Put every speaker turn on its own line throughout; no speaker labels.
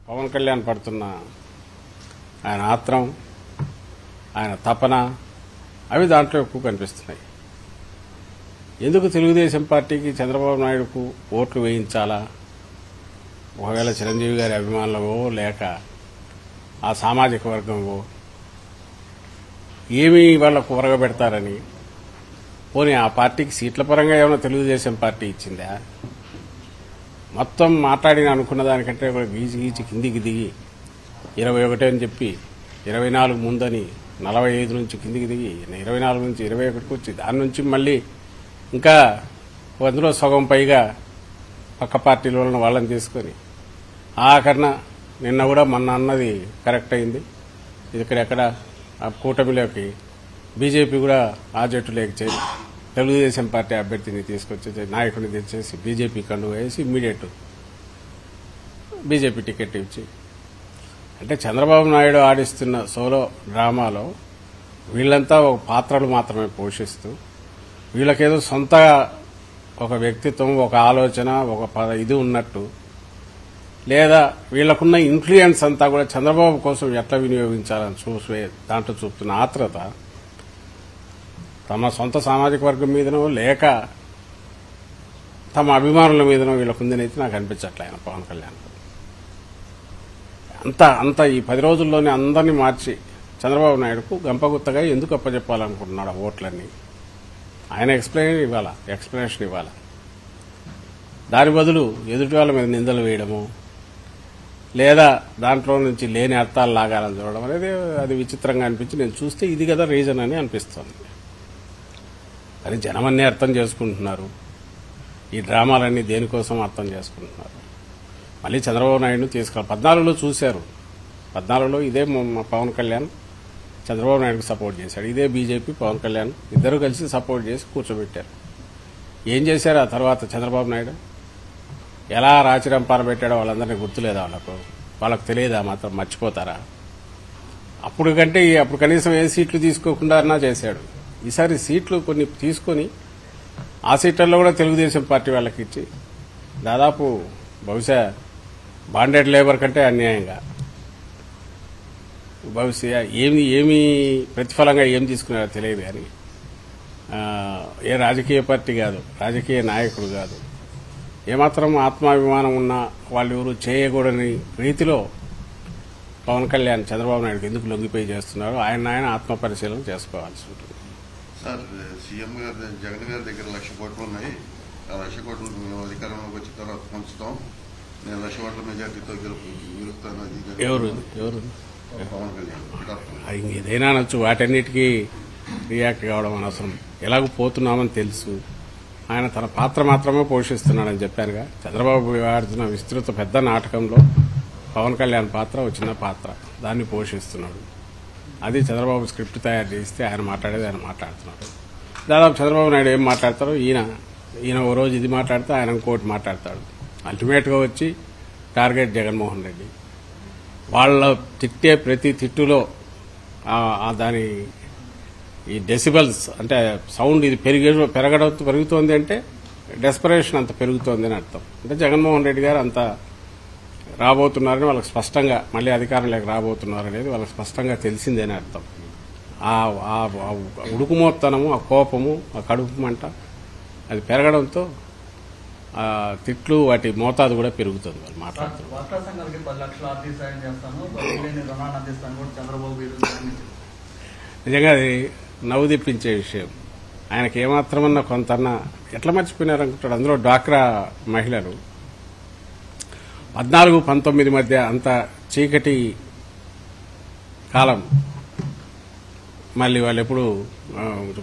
పవన్ కళ్యాణ్ పడుతున్న ఆయన ఆత్రం, ఆయన తపన అవి దాంట్లో ఎక్కువ కనిపిస్తున్నాయి. ఎందుకు తెలుగుదేశం పార్టీకి చంద్రబాబు నాయుడుకు ఓట్లు వేయించాలా? ఒకవేళ చిరంజీవి గారి అభిమానులవో లేక ఆ సామాజిక వర్గంవో ఏమి వాళ్ళకు ఒరగబెడతారని. పోనీ ఆ పార్టీకి సీట్ల పరంగా ఏమైనా తెలుగుదేశం పార్టీ ఇచ్చిందా? మొత్తం మాట్లాడిన అనుకున్న దానికంటే కూడా గీచి కిందికి దిగి 21 అని చెప్పి 24 ముందని 45 నుంచి కిందికి దిగి 24 నుంచి 21కి వచ్చి దాని నుంచి మళ్ళీ ఇంకా అందులో సగం పైగా పక్క పార్టీల వాళ్ళని తీసుకొని ఆఖరణ నిన్న కూడా మొన్న అన్నది కరెక్ట్ అయింది. ఇక్కడెక్కడ ఆ కూటమిలోకి బీజేపీ కూడా ఆ జట్టులోకి చేరి తెలుగుదేశం పార్టీ అభ్యర్థిని తీసుకొచ్చి నాయకుడిని తెచ్చేసి బీజేపీ కండువా వేసి ఇమ్మీడియట్ బీజేపీ టికెట్ ఇచ్చి, అంటే చంద్రబాబు నాయుడు ఆడిస్తున్న సోలో డ్రామాలో వీళ్ళంతా ఒక పాత్రలు మాత్రమే పోషిస్తూ వీళ్ళకేదో సొంత ఒక వ్యక్తిత్వం, ఒక ఆలోచన, ఒక ఇది ఉన్నట్టు, లేదా వీళ్లకున్న ఇన్ఫ్లుయెన్స్ అంతా కూడా చంద్రబాబు కోసం ఎట్లా వినియోగించాలని చూసే దాంట్లో చూపుతున్న ఆత్రత తమ సొంత సామాజిక వర్గం మీదనో లేక తమ అభిమానుల మీదనో వీళ్ళకుందనైతే నాకు అనిపించట్లే. ఆయన పవన్ కళ్యాణ్ అంత ఈ 10 రోజుల్లోనే అందరినీ మార్చి చంద్రబాబు నాయుడుకు గంపగుత్తగా ఎందుకు అప్పచెప్పాలనుకుంటున్నాడు ఆ ఓట్లన్నీ? ఆయన ఎక్స్ప్లెనేషన్ ఇవ్వాలా. దాని బదులు ఎదుటి వాళ్ళ మీద నిందలు వేయడము లేదా దాంట్లో నుంచి లేని అర్థాలు లాగాలని చూడడం అనేది అది విచిత్రంగా అనిపించి నేను చూస్తే ఇది కదా రీజన్ అని అనిపిస్తోంది. కానీ జనమన్నీ అర్థం చేసుకుంటున్నారు. ఈ డ్రామాలన్నీ దేనికోసం అర్థం చేసుకుంటున్నారు. మళ్ళీ చంద్రబాబు నాయుడును తీసుకురావాలి. 14లో చూశారు. 14లో ఇదే పవన్ కళ్యాణ్ చంద్రబాబు నాయుడుకు సపోర్ట్ చేశాడు. ఇదే బీజేపీ పవన్ కళ్యాణ్ ఇద్దరు కలిసి సపోర్ట్ చేసి కూర్చోబెట్టారు. ఏం చేశారు ఆ తర్వాత చంద్రబాబు నాయుడు? ఎలా రాచిరంపాన పెట్టాడో వాళ్ళందరినీ గుర్తులేదా? వాళ్ళకు తెలియదా? మాత్రం మర్చిపోతారా? అప్పుడు కనీసం ఏ సీట్లు తీసుకోకుండా అన్నా చేశాడు. ఈసారి సీట్లు కొన్ని తీసుకొని ఆ సీట్లలో కూడా తెలుగుదేశం పార్టీ వాళ్ళకి ఇచ్చి దాదాపు బహుశా బాండెడ్ లేబర్ కంటే అన్యాయంగా బహుశా ఏమి ప్రతిఫలంగా ఏం తీసుకున్నారో తెలియదు. కానీ ఏ రాజకీయ పార్టీ కాదు, రాజకీయ నాయకుడు కాదు, ఏమాత్రం ఆత్మాభిమానం ఉన్న వాళ్ళు ఎవరు చేయకూడని రీతిలో పవన్ కళ్యాణ్ చంద్రబాబు నాయుడుకి ఎందుకు లొంగిపోయి చేస్తున్నారు? ఆయన ఆత్మపరిశీలన చేసుకోవాల్సి ఉంటుంది.
సార్, సీఎం గారు జగన్ గారి దగ్గర 1,00,000 కోట్లు ఉన్నాయి. ఆ 1,00,000 కోట్లు మేము అధికారంలోకి వచ్చిన తర్వాత పంచుతాం, నేను 1,00,000 కోట్ల మెజార్టీతో గెలుస్తాను.
ఎవరు
పవన్ కళ్యాణ్
ఏదైనా అనొచ్చు, వాటన్నిటికీ రియాక్ట్ కావడం అనవసరం. ఎలాగో పోతున్నామని తెలుసు. ఆయన తన పాత్ర మాత్రమే పోషిస్తున్నాడని చెప్పానుగా. చంద్రబాబు ఆడుతున్న విస్తృత పెద్ద నాటకంలో పవన్ కళ్యాణ్ పాత్ర ఒక చిన్న పాత్ర, దాన్ని పోషిస్తున్నాడు. అది చంద్రబాబు స్క్రిప్ట్ తయారు చేస్తే ఆయన మాట్లాడేది ఆయన మాట్లాడుతున్నాడు. దాదాపు చంద్రబాబు నాయుడు ఏం మాట్లాడతారో ఈయన ఓ రోజు ఇది మాట్లాడితే ఆయన ఇంకోటి మాట్లాడతాడు. అల్టిమేట్గా వచ్చి టార్గెట్ జగన్మోహన్ రెడ్డి. వాళ్ళ తిట్టే ప్రతి తిట్టులో దాని ఈ డెసిబల్స్ అంటే సౌండ్ ఇది పెరుగుతోంది అంటే డెస్పరేషన్ అంత పెరుగుతోంది అని అర్థం. అంటే జగన్మోహన్ రెడ్డి గారు అంత రాబోతున్నారని వాళ్ళకి స్పష్టంగా, మళ్లీ అధికారంలోకి రాబోతున్నారనేది వాళ్ళకి స్పష్టంగా తెలిసిందని అర్థం. ఆ ఉడుకుమోత్తనము, ఆ కోపము, ఆ కడుపు మంట అది పెరగడంతో తిట్లు వాటి మోతాదు కూడా పెరుగుతుంది. వాళ్ళు మాట్లాడుతున్నారు. నిజంగా అది నవ్వు తెప్పించే విషయం. ఆయనకి ఏమాత్రమన్నా కొంతన్నా ఎట్లా మర్చిపోయినారనుకుంటాడు. అందులో డ్వాక్రా మహిళలు 14-19 మధ్య అంత చీకటి కాలం మళ్ళీ వాళ్ళు ఎప్పుడు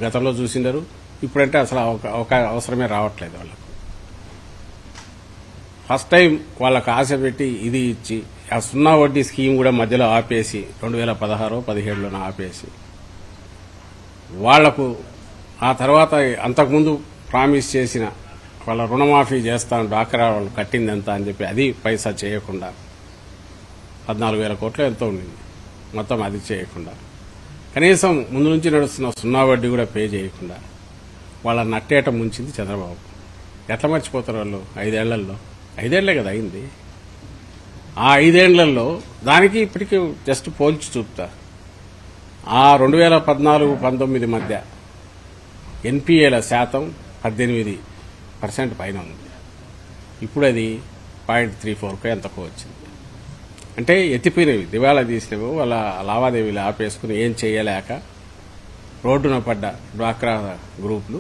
గతంలో చూసిండారు. ఇప్పుడంటే అసలు ఒక అవసరమే రావట్లేదు వాళ్ళకు. ఫస్ట్ టైం వాళ్ళకు ఆశ పెట్టి ఇది ఇచ్చి ఆ 0 వడ్డీ స్కీమ్ కూడా మధ్యలో ఆపేసి 2016-17లో ఆపేసి వాళ్లకు ఆ తర్వాత అంతకుముందు ప్రామిస్ చేసిన వాళ్ళ రుణమాఫీ చేస్తాను, డ్వాక్రా వాళ్ళు కట్టిందంతా అని చెప్పి అది పైసా చేయకుండా 14,000 కోట్లు ఎంతో ఉండింది. మొత్తం అది చేయకుండా కనీసం ముందు నుంచి నడుస్తున్న 0 వడ్డీ కూడా పే చేయకుండా వాళ్ళ నట్టేట ముంచింది చంద్రబాబు. ఎట్లా మర్చిపోతారు వాళ్ళు? 5 ఏళ్లలో 5 ఏళ్లే కదా అయింది. ఆ 5 ఏళ్లలో దానికి ఇప్పటికీ జస్ట్ పోల్చి చూపుతా. ఆ 2014-19 మధ్య ఎన్పీఏల శాతం 18% పైన ఉంది. ఇప్పుడు అది 0.34 ఎంతకో వచ్చింది. అంటే ఎత్తిపోయినవి, దివాళా తీసినవి, వాళ్ళ లావాదేవీలు ఆపేసుకుని ఏం చేయలేక రోడ్డున పడ్డ డ్వాక్రా గ్రూపులు,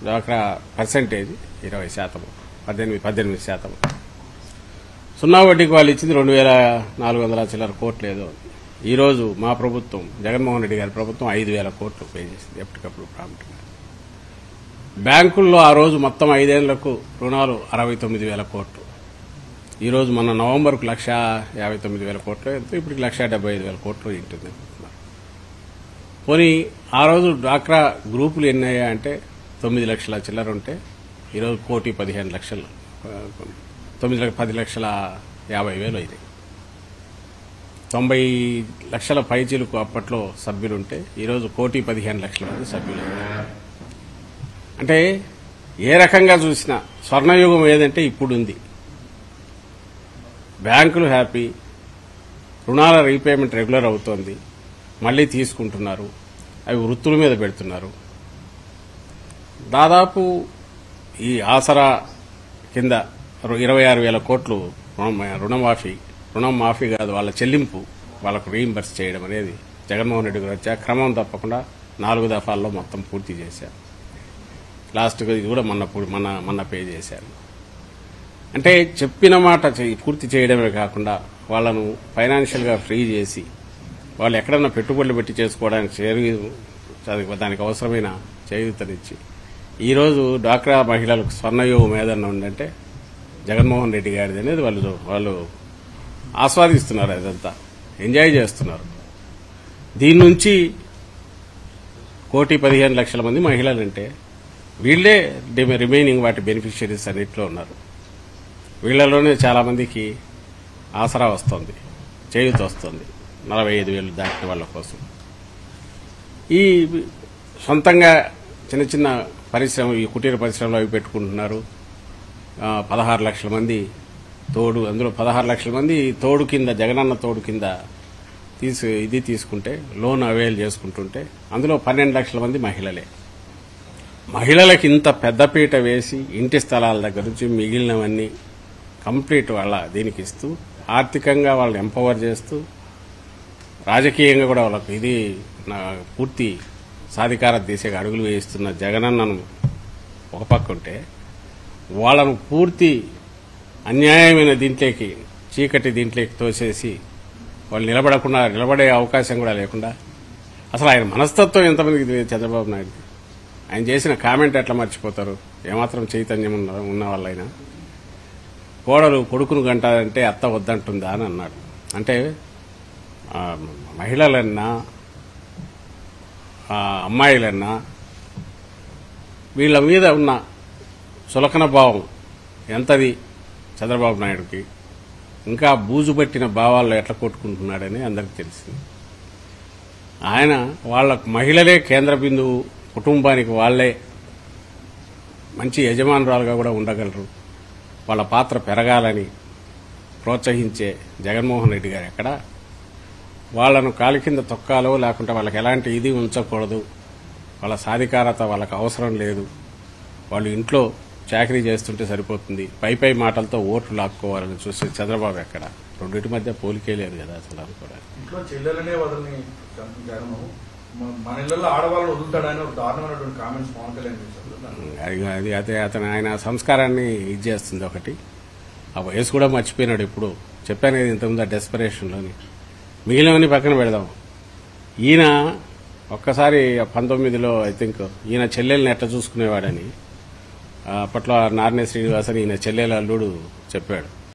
డ్వాక్రా పర్సెంటేజ్ 20%, 18%. సున్నా వడ్డీకి వాళ్ళు ఇచ్చింది 2,400 చిల్లర కోట్లు ఏదో. ఈరోజు మా ప్రభుత్వం, జగన్మోహన్ రెడ్డి గారి ప్రభుత్వం 5,000 కోట్లు పే చేసింది ఎప్పటికప్పుడు ప్రాంప్ట్గా. బ్యాంకుల్లో ఆ రోజు మొత్తం 5 ఏళ్లకు రుణాలు 69,000 కోట్లు. ఈరోజు మన నవంబర్కు 1,59,000 కోట్లు, ఇప్పటికి 1,75,000 కోట్లు ఉంటుంది. పోనీ ఆ రోజు డ్వాక్రా గ్రూపులు ఎన్ని అయ్యా అంటే 9 లక్షల చిల్లర ఉంటే ఈరోజు 1,15,00,000, 9,10,50,000 అయితే 90 లక్షల పైచీలకు అప్పట్లో సభ్యులుంటే ఈరోజు 1,15,00,000 మంది సభ్యులు. అంటే ఏ రకంగా చూసినా స్వర్ణయుగం ఏదంటే ఇప్పుడుంది. బ్యాంకులు హ్యాపీ, రుణాల రీపేమెంట్ రెగ్యులర్ అవుతోంది, మళ్లీ తీసుకుంటున్నారు, అవి వృత్తుల మీద పెడుతున్నారు. దాదాపు ఈ ఆసరా కింద 26,000 కోట్లు రుణం మాఫీ కాదు, వాళ్ళ చెల్లింపు, వాళ్ళకు రీయింబర్స్ చేయడం అనేది జగన్మోహన్ రెడ్డి గారు వచ్చాక క్రమం తప్పకుండా 4 దఫాల్లో మొత్తం పూర్తి చేశారు. లాస్ట్గా ఇది కూడా మొన్న పే చేశారు. అంటే చెప్పిన మాట పూర్తి చేయడమే కాకుండా వాళ్ళను ఫైనాన్షియల్గా ఫ్రీ చేసి వాళ్ళు ఎక్కడన్నా పెట్టుబడులు పెట్టి చేసుకోవడానికి దానికి అవసరమైన చేయూతనిచ్చి ఈరోజు డ్వాక్రా మహిళలకు స్వర్ణయోగం ఏదన్నా ఉందంటే జగన్మోహన్ రెడ్డి గారిది అనేది వాళ్ళు ఆస్వాదిస్తున్నారు, అదంతా ఎంజాయ్ చేస్తున్నారు. దీని నుంచి 1,15,00,000 మంది మహిళలంటే వీళ్లే రిమైనింగ్ వాటి బెనిఫిషియరీస్ అన్నింటిలో ఉన్నారు. వీళ్లలోనే చాలా మందికి ఆసరా వస్తుంది, చేయూత వస్తుంది 45,000 దాటిన వాళ్ళ కోసం. ఈ సొంతంగా చిన్న చిన్న పరిశ్రమలు, ఈ కుటీర పరిశ్రమలు అవి పెట్టుకుంటున్నారు. 16 లక్షల మంది తోడు, అందులో 16 లక్షల మంది తోడు కింద, జగనన్న తోడు కింద తీసుకుంటే లోన్ అవైల్ చేసుకుంటుంటే అందులో 12 లక్షల మంది మహిళలే. మహిళలకు ఇంత పెద్దపీట వేసి ఇంటి స్థలాల దగ్గర నుంచి మిగిలినవన్నీ కంప్లీట్ వాళ్ళ దీనికి ఇస్తూ ఆర్థికంగా వాళ్ళని ఎంపవర్ చేస్తూ రాజకీయంగా కూడా వాళ్ళకు ఇది పూర్తి సాధికారత దిశగా అడుగులు వేయిస్తున్న జగనన్నను ఒక పక్క ఉంటే, వాళ్ళను పూర్తి అన్యాయమైన దీంట్లోకి, చీకటి దీంట్లోకి తోసేసి వాళ్ళు నిలబడే అవకాశం కూడా లేకుండా, అసలు ఆయన మనస్తత్వం ఎంతమందికి చంద్రబాబు నాయుడు, ఆయన చేసిన కామెంట్ ఎట్లా మర్చిపోతారు? ఏమాత్రం చైతన్యం ఉన్న వాళ్ళైనా కోడలు కొడుకును గంటారంటే అత్త వద్దంటుందా అని అన్నాడు. అంటే మహిళలన్నా అమ్మాయిలన్నా వీళ్ల మీద ఉన్న చులకన భావం ఎంతది చంద్రబాబు నాయుడుకి, ఇంకా బూజు పట్టిన భావాల్లో ఎట్లా కొట్టుకుంటున్నాడని అందరికీ తెలిసింది. ఆయన వాళ్లకు మహిళలే కేంద్ర బిందువు, కుటుంబానికి వాళ్లే మంచి యజమానురాలుగా కూడా ఉండగలరు, వాళ్ళ పాత్ర పెరగాలని ప్రోత్సహించే జగన్మోహన్ రెడ్డి గారు ఎక్కడ వాళ్లను కాలి కింద తొక్కాలో, లేకుంటే వాళ్ళకి ఎలాంటి ఇది ఉంచకూడదు, వాళ్ళ సాధికారత వాళ్ళకు అవసరం లేదు, వాళ్ళు ఇంట్లో చాకరీ చేస్తుంటే సరిపోతుంది, పై మాటలతో ఓట్లు లాక్కోవాలని చూస్తే చంద్రబాబు ఎక్కడ? రెండింటి మధ్య పోలికే లేదు కదా అసలు. అనుకోవడానికి
ఇంట్లో చెల్లెలనే వదలని జగన్ మన ఇళ్లలో ఆడవాళ్ళని వదులుతాడని ఒక దారుణమైనటువంటి కామెంట్స్ పవన్ కళ్యాణ్ చేశారు.
అది అదే అతను ఆయన సంస్కారాన్ని ఇది చేస్తుంది. ఒకటి ఆ వయసు కూడా మర్చిపోయినాడు. ఇప్పుడు చెప్పాను కదా ఇంతకుముందు ఆ డెస్పరేషన్లోని. మిగిలినవన్నీ పక్కన పెడదాం. ఈయన ఒక్కసారి 19లో ఐ థింక్ ఈయన చెల్లెల్ని ఎట్లా చూసుకునేవాడని అప్పట్లో నార్నే శ్రీనివాస్ అని ఈయన చెల్లెల అల్లుడు చెప్పాడు.